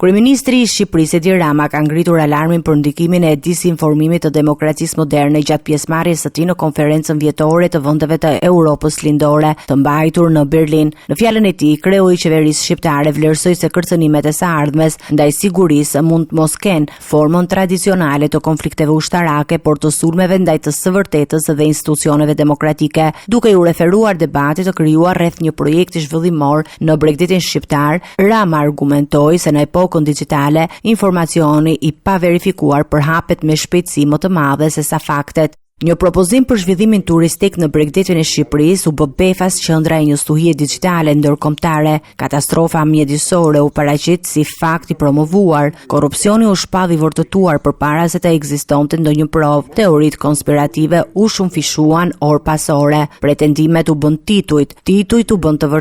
Kryeministri i Shqipërisë Edi Rama ka ngritur alarmin për ndikimin e disinformimit të demokracisë moderne gjatë pjesëmarrjes së tij në konferencën vjetore të vendeve të Europës Lindore të mbajtur në Berlin. Në fjalën e tij, kreu i qeverisë shqiptare vlerësoi se kërcënimet e së ardhmes ndaj sigurisë mund të mos kenë formën tradicionale të konflikteve ushtarake, por të sulmeve ndaj të së vërtetës dhe institucioneve demokratike, duke u referuar debatit të krijuar rreth një projekti zhvillimor në Bregdetin shqiptar. Rama argumentoi se në epokën digjitale, informacioni i paverifikuar përhapet me shpejtësi më të madhe se sa faktet. Një propozim për zhvillimin turistik në Bregdetin e Shqipërisë u bë befas qendra e një stuhie digjitale ndërkombëtare. Katastrofa mjedisore u paraqit si fakt i promovuar. Korrupsioni u shpalli vërtetuar përpara se të ekzistonte ndonjë provë. Teoritë konspirative u shumëfishuan orë pas ore. Pretendimet u bën titujt u bën të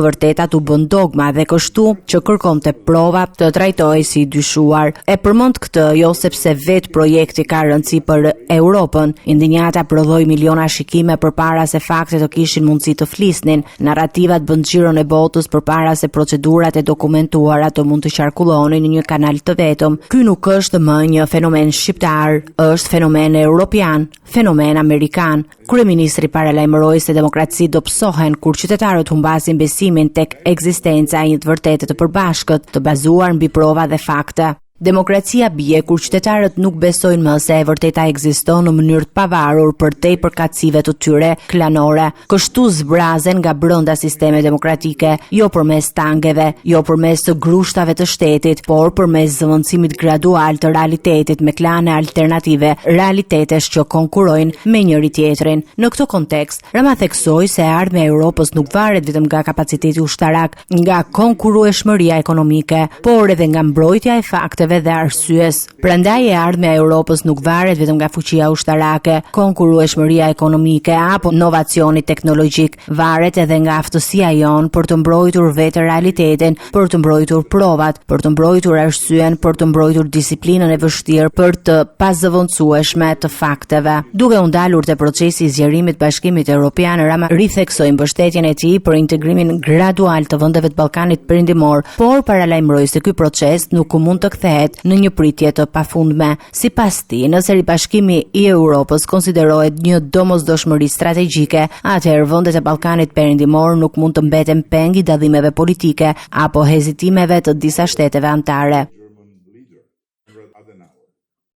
vërtetat u bën dogma dhe kështu që kërkonte prova të trajtohej si dyshuar. E përmend këtë jo sepse vetë projekti ka rëndësi për Europën. Indinjata prodhoi miliona shikime përpara se faktet të kishin mundësi të flisnin. Narrativat bën xhiron e botës përpara se procedurat e dokumentuara të mund të qarkullonin në një kanal të vetëm. Ky nuk është më një fenomen shqiptar, është fenomen europian, fenomen amerikan. Kryeministri paralajmëroi se demokracitë do psohen kur qytetarët humbasin besimin tek ekzistenca e një të vërtetë të përbashkët, të bazuar mbi prova dhe fakte. Demokracia bie kur qytetarët nuk besojnë më se e vërteta ekziston në mënyrë të pavarur përtej përkatësive të tyre klanore. Kështu zbrazen nga brenda sisteme demokratike, jo përmes tangeve, jo përmes të grushtave të shtetit, por përmes zëvendësimit gradual të realitetit me klane alternative, realitetesh që konkurrojnë me njëri tjetrin. Në këtë kontekst, Rama theksoi se ardhmja e Europës nuk varet vetëm nga kapaciteti ushtarak, nga konkurrueshmëria ekonomike, por edhe nga mbrojtja e fakteve dhe arsyes. Prandaj e ardhmja e Europës nuk varet vetëm nga fuqia ushtarake, konkurrueshmëria ekonomike apo inovacioni teknologjik, varet edhe nga aftësia jon për të mbrojtur vetë realitetin, për të mbrojtur provat, për të mbrojtur arsyen, për të mbrojtur disiplinën e vështirë, për të pazëvendësueshme të fakteve. Duke u ndalur te procesi i zgjerimit Bashkimit Evropian, Rama ritheksoi mbështetjen e tij për integrimin gradual të vendeve të Ballkanit Perëndimor, por paralajmëroi se ky proces nuk mund të kthehet në një pritje të pafundme. Sipas tij, nëse ribashkimi i Europës konsiderohet një domosdoshmëri strategjike, atëherë vendet e Ballkanit Perëndimor nuk mund të mbeten peng i dallimeve politike apo hezitimeve të disa shteteve anëtare.